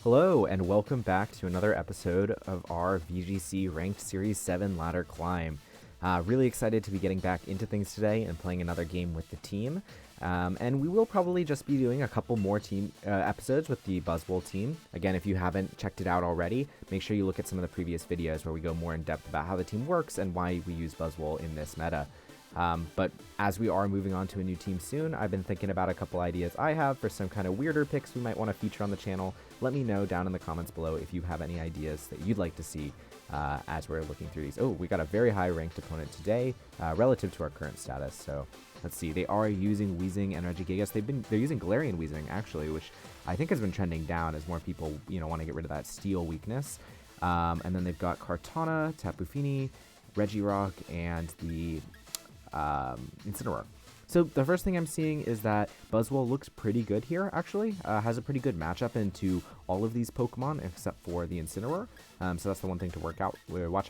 Hello, and welcome back to another episode of our VGC Ranked Series 7 Ladder Climb. Really excited to be getting back into things today and playing another game with the team. And we will probably just be doing a couple more team episodes with the Buzzwole team. Again, if you haven't checked it out already, make sure you look at some of the previous videos where we go more in depth about how the team works and why we use Buzzwole in this meta. But as we are moving on to a new team soon, I've been thinking about a couple ideas I have for some kind of weirder picks we might want to feature on the channel. Let me know down in the comments below if you have any ideas that you'd like to see as we're looking through these. Oh, we got a very high ranked opponent today relative to our current status. So let's see. They are using Weezing and Regigigas. They're using Galarian Weezing actually, which I think has been trending down as more people want to get rid of that steel weakness. And then they've got Kartana, Tapu Fini, Regirock, and the Incineroar. So the first thing I'm seeing is that Buzzwole looks pretty good here, actually. Has a pretty good matchup into all of these Pokemon except for the Incineroar. So that's the one thing to watch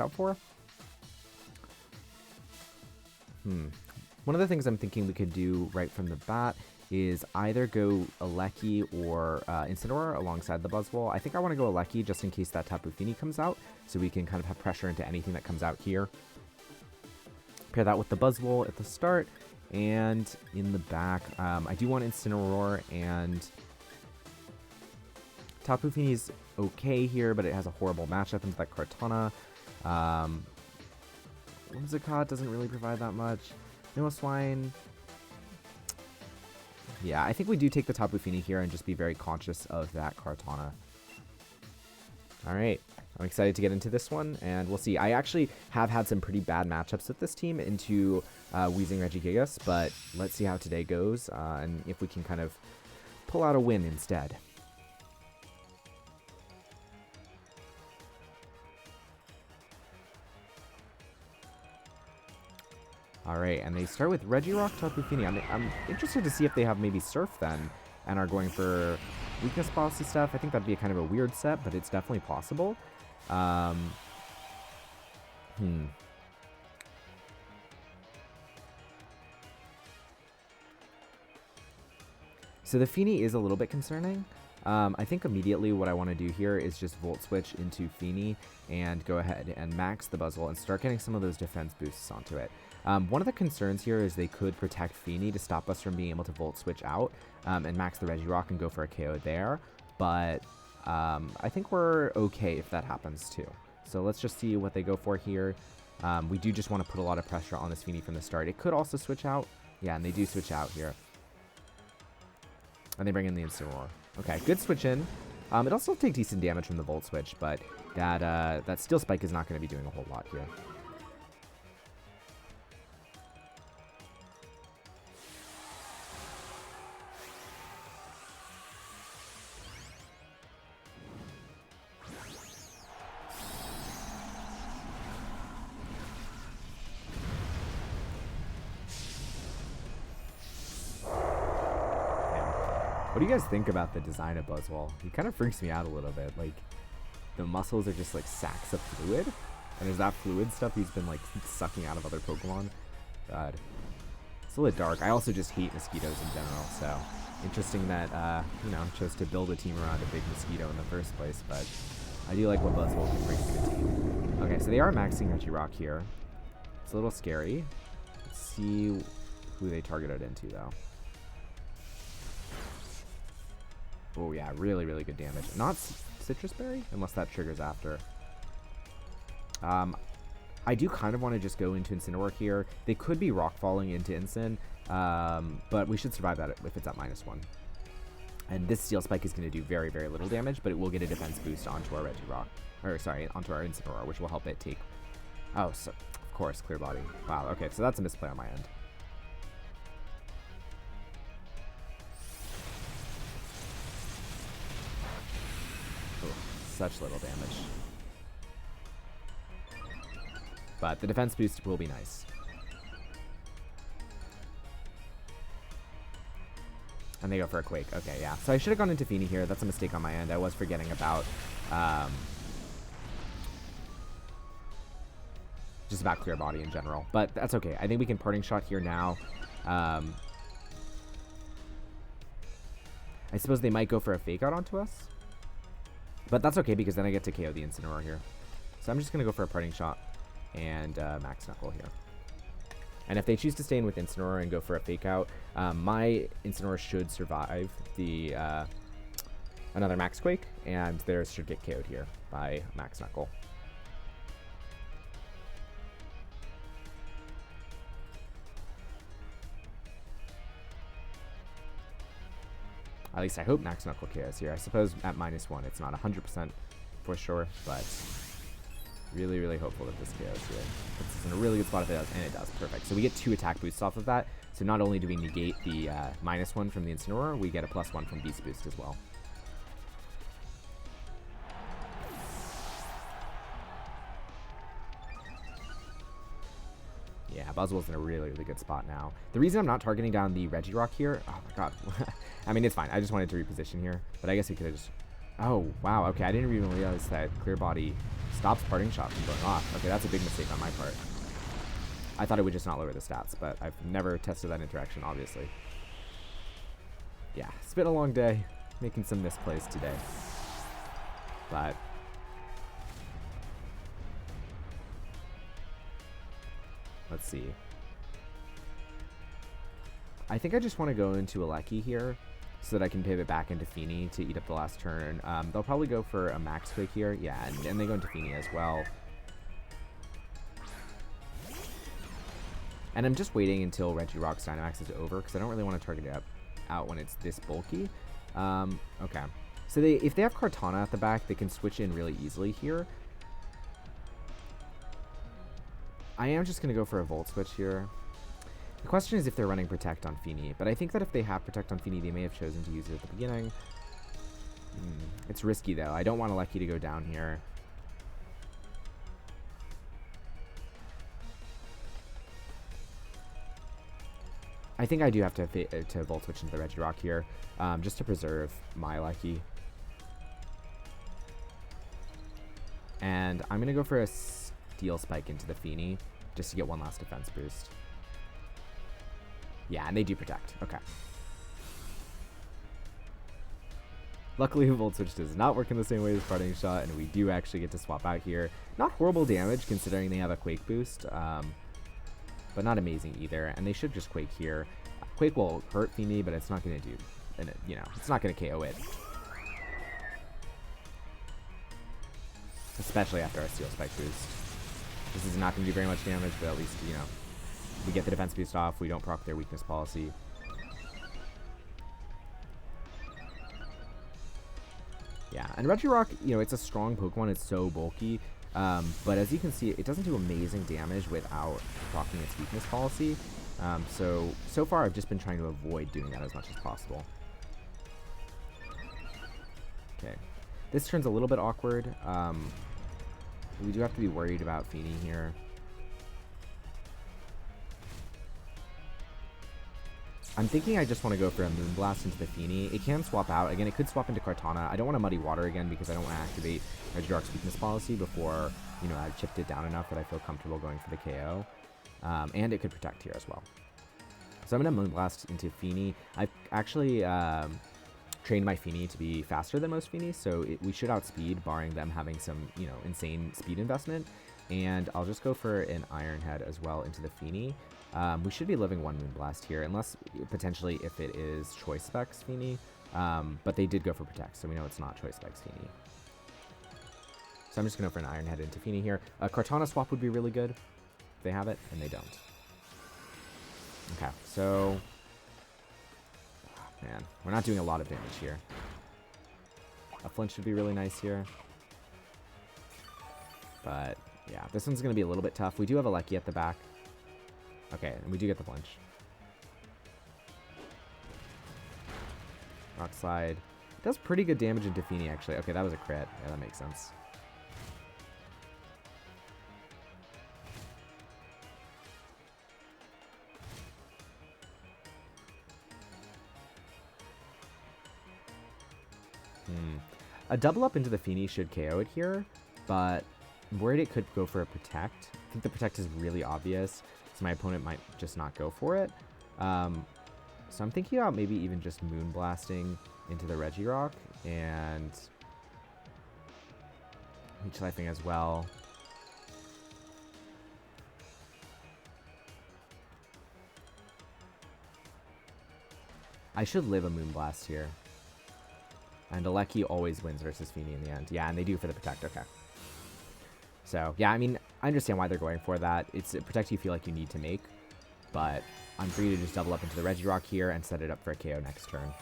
out for. One of the things I'm thinking we could do right from the bat is either go Aleki or Incineroar alongside the Buzzwole. I think I want to go Aleki just in case that Tapu Fini comes out, so we can kind of have pressure into anything that comes out here. Pair that with the Buzzwole at the start, and in the back, I do want Incineroar, and Tapu Fini's okay here, but it has a horrible matchup into that Kartana. Whimsicott doesn't really provide that much. Swine. Yeah, I think we do take the Tapu Fini here and just be very conscious of that Kartana. Alright, I'm excited to get into this one, and we'll see. I actually have had some pretty bad matchups with this team into Weezing Regigigas, but let's see how today goes, and if we can kind of pull out a win instead. Alright, and they start with Regirock, Tapu Fini. I'm interested to see if they have maybe Surf then, and are going for weakness policy stuff. I think that'd be a kind of a weird set, but it's definitely possible. So the Fini is a little bit concerning. I think immediately what I want to do here is just Volt Switch into Fini and go ahead and max the Buzzwole and start getting some of those defense boosts onto it. One of the concerns here is they could protect Fini to stop us from being able to Volt Switch out and max the Regirock and go for a KO there, but I think we're okay if that happens too. So let's just see what they go for here. We do just want to put a lot of pressure on this Fini from the start. It could also switch out. Yeah, and they do switch out here. And they bring in the Incineroar. Okay, good switch in. It'll still take decent damage from the Volt Switch, but that Steel Spike is not going to be doing a whole lot here. What do you guys think about the design of Buzzwole? It kind of freaks me out a little bit. Like, the muscles are just like sacks of fluid, and there's that fluid stuff he's been like sucking out of other Pokemon. God, it's a little dark. I also just hate mosquitoes in general, so interesting that chose to build a team around a big mosquito in the first place. But I do like what Buzzwole can bring to the team. Okay, so they are maxing Regirock here. It's a little scary. Let's see who they targeted into though. Oh yeah, really, really good damage. Not Citrus Berry, unless that triggers after. I do kind of want to just go into Incineroar here. They could be rock falling into Incin, but we should survive that if it's at -1. And this Steel Spike is going to do very, very little damage, but it will get a defense boost onto our Regirock. Or sorry, onto our Incineroar, which will help it take... Oh, so, of course, Clear Body. Wow, okay, so that's a misplay on my end. Such little damage. But the defense boost will be nice. And they go for a Quake. Okay, yeah. So I should have gone into Fini here. That's a mistake on my end. I was forgetting about just about Clear Body in general. But that's okay. I think we can Parting Shot here now. I suppose they might go for a Fake Out onto us. But that's okay because then I get to KO the Incineroar here. So I'm just going to go for a Parting Shot and Max Knuckle here. And if they choose to stay in with Incineroar and go for a Fake Out, my Incineroar should survive the another Max Quake, and theirs should get KO'd here by Max Knuckle. At least I hope Max Knuckle KOs here. I suppose at -1 it's not 100% for sure, but really, really hopeful that this KOs here. Puts us in a really good spot if it does, and it does. Perfect. So we get 2 attack boosts off of that. So not only do we negate the -1 from the Incineroar, we get a +1 from Beast Boost as well. Yeah, Buzzwole's in a really, really good spot now. The reason I'm not targeting down the Regirock here... Oh, my God. I mean, it's fine. I just wanted to reposition here. But I guess we could have just... Oh, wow. Okay, I didn't even realize that Clear Body stops Parting Shot from going off. Okay, that's a big mistake on my part. I thought it would just not lower the stats, but I've never tested that interaction, obviously. Yeah, it's been a long day. Making some misplays today. But... let's see. I think I just want to go into Alecki here so that I can pivot back into Feeny to eat up the last turn. They'll probably go for a Max Quake here. Yeah, and they go into Feeny as well. And I'm just waiting until Regirock's Dynamax is over because I don't really want to target it out when it's this bulky. Okay. So if they have Kartana at the back, they can switch in really easily here. I am just going to go for a Volt Switch here. The question is if they're running Protect on Feeny, but I think that if they have Protect on Feeny, they may have chosen to use it at the beginning. It's risky, though. I don't want Alecki to go down here. I think I do have to Volt Switch into the Regirock here, just to preserve my Alecki. And I'm going to go for a Steel Spike into the Feeny, just to get one last defense boost. Yeah, and they do Protect. Okay. Luckily, Volt Switch does not work in the same way as Parting Shot, and we do actually get to swap out here. Not horrible damage, considering they have a Quake boost, but not amazing either, and they should just Quake here. Quake will hurt Feeny, but it's not going to do, it's not going to KO it. Especially after our Steel Spike boost. This is not going to do very much damage, but at least, we get the defense boost off. We don't proc their weakness policy. Yeah, and Regirock, it's a strong Pokemon. It's so bulky. But as you can see, it doesn't do amazing damage without proccing its weakness policy. So far, I've just been trying to avoid doing that as much as possible. Okay. This turn's a little bit awkward. We do have to be worried about Feeny here. I'm thinking I just want to go for a Moonblast into the Feeny. It can swap out. Again, it could swap into Kartana. I don't want to Muddy Water again because I don't want to activate Regirock's weakness policy before, I've chipped it down enough that I feel comfortable going for the KO. And it could Protect here as well. So I'm going to Moonblast into Feeny. I've actually trained my Feeny to be faster than most Feeny, so we should outspeed, barring them having some, insane speed investment. And I'll just go for an Iron Head as well into the Feeny. We should be living one Moonblast here, unless potentially if it is Choice Specs Feeny. But they did go for Protect, so we know it's not Choice Specs Feeny. So I'm just going to go for an Iron Head into Feeny here. A Kartana swap would be really good if they have it, and they don't. Okay, so... man, we're not doing a lot of damage here. A flinch should be really nice here. But, yeah, this one's going to be a little bit tough. We do have Alecki at the back. Okay, and we do get the flinch. Rock Slide. Does pretty good damage into Feeny, actually. Okay, that was a crit. Yeah, that makes sense. A double up into the Feeny should KO it here, but I'm worried it could go for a Protect. I think the Protect is really obvious, so my opponent might just not go for it. So I'm thinking about maybe even just Moonblasting into the Regirock and Leech Lifing as well. I should live a Moonblast here. And Alecki always wins versus Feeny in the end. Yeah, and they do for the Protect. Okay. So, yeah, I mean, I understand why they're going for that. It's a Protect you feel like you need to make. But I'm free to just double up into the Regirock here and set it up for a KO next turn.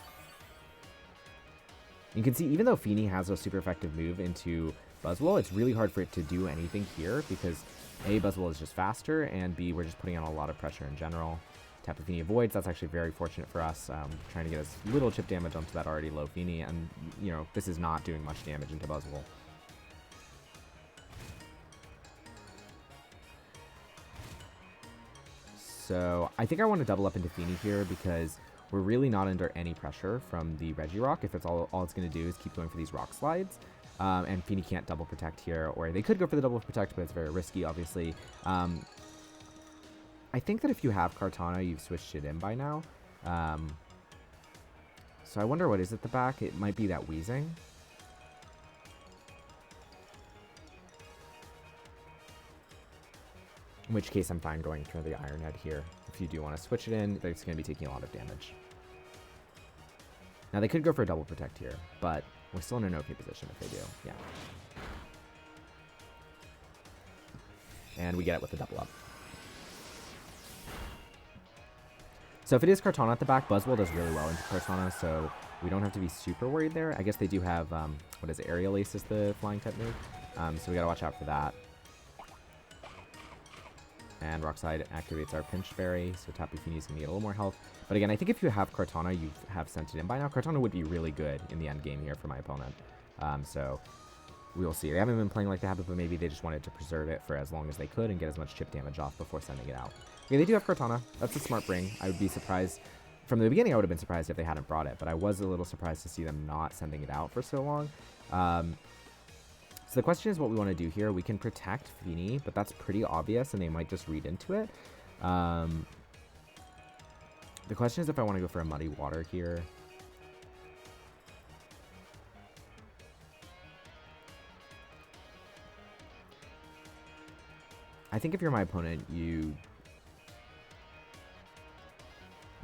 You can see, even though Feeny has a super effective move into Buzzwole, it's really hard for it to do anything here because A, Buzzwole is just faster, and B, we're just putting on a lot of pressure in general. Tap the Feeny avoids. That's actually very fortunate for us. Trying to get as little chip damage onto that already low Feeny, and, you know, this is not doing much damage into Buzzwole. So I think I want to double up into Feeny here because we're really not under any pressure from the Regirock. If it's all it's going to do is keep going for these rock slides. And Feeny can't double protect here, or they could go for the double protect, but it's very risky, obviously. I think that if you have Kartana, you've switched it in by now. So I wonder what is at the back. It might be that Weezing. In which case I'm fine going for the Iron Head here. If you do want to switch it in, it's going to be taking a lot of damage. Now they could go for a double protect here, but we're still in an okay position if they do. Yeah. And we get it with the double up. So if it is Kartana at the back, Buzzwole does really well into Kartana, so we don't have to be super worried there. I guess they do have, what is it, Aerial Ace is the flying type move, so we gotta watch out for that. And Rock Slide activates our Pinch Berry, so Tapu Fini's gonna get a little more health. But again, I think if you have Kartana, you have sent it in by now. Kartana would be really good in the end game here for my opponent. So we will see. They haven't been playing like that, but maybe they just wanted to preserve it for as long as they could and get as much chip damage off before sending it out. Okay, they do have Kartana. That's a smart bring. I would be surprised. From the beginning, I would have been surprised if they hadn't brought it, but I was a little surprised to see them not sending it out for so long. So the question is what we want to do here. We can protect Feeny, but that's pretty obvious, and they might just read into it. The question is if I want to go for a Muddy Water here. I think if you're my opponent, I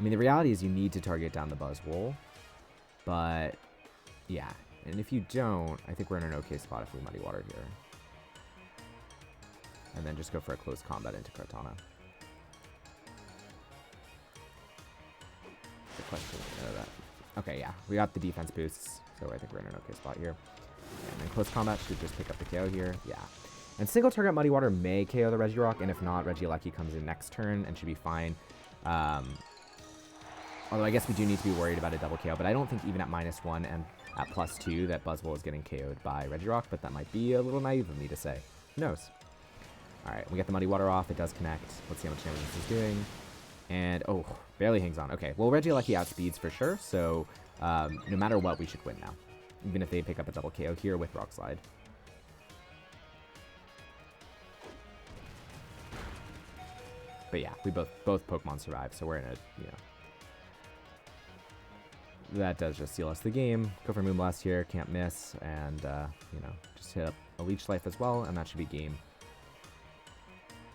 mean, the reality is you need to target down the Buzzwole, but yeah. And if you don't, I think we're in an okay spot if we Muddy Water here. And then just go for a close combat into Kartana. The question okay, yeah. We got the defense boosts, so I think we're in an okay spot here. And then close combat should just pick up the KO here. Yeah. And single target Muddy Water may KO the Regirock, and if not, Regieleki comes in next turn and should be fine. Although I guess we do need to be worried about a double KO, but I don't think even at -1 and at +2 that Buzzwole is getting KO'd by Regirock, but that might be a little naive of me to say. Who knows? Alright, we get the Muddy Water off. It does connect. Let's see how much damage this is doing. And, oh, barely hangs on. Okay, well, Regieleki outspeeds for sure, so no matter what, we should win now. Even if they pick up a double KO here with Rock Slide. But yeah, we both Pokemon survive, so we're in a, you know. That does just seal us the game. Go for Moonblast here, can't miss, and, you know, just hit up a Leech Life as well, and that should be game.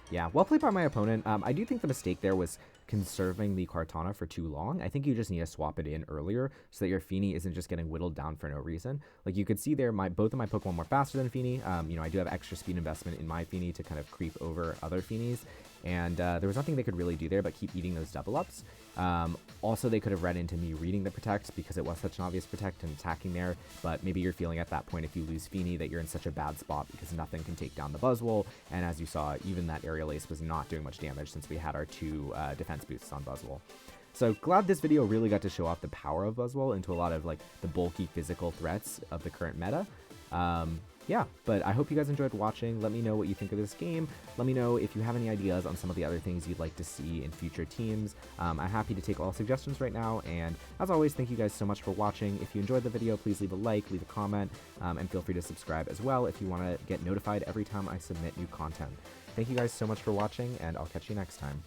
Yeah, well played by my opponent. I do think the mistake there was conserving the Kartana for too long. I think you just need to swap it in earlier so that your Feeny isn't just getting whittled down for no reason. Like you could see there, both of my Pokemon were faster than Feeny. You know, I do have extra speed investment in my Feeny to kind of creep over other Feenys. And there was nothing they could really do there but keep eating those double ups. Also, they could have read into me reading the Protect because it was such an obvious Protect and attacking there, but maybe you're feeling at that point if you lose Feeny that you're in such a bad spot because nothing can take down the Buzzwole, and as you saw, even that Aerial Ace was not doing much damage since we had our 2 defense boosts on Buzzwole. So glad this video really got to show off the power of Buzzwole into a lot of like the bulky physical threats of the current meta. Yeah, but I hope you guys enjoyed watching. Let me know what you think of this game. Let me know if you have any ideas on some of the other things you'd like to see in future teams. I'm happy to take all suggestions right now, and as always, thank you guys so much for watching. If you enjoyed the video, please leave a like, leave a comment, and feel free to subscribe as well if you want to get notified every time I submit new content. Thank you guys so much for watching, and I'll catch you next time.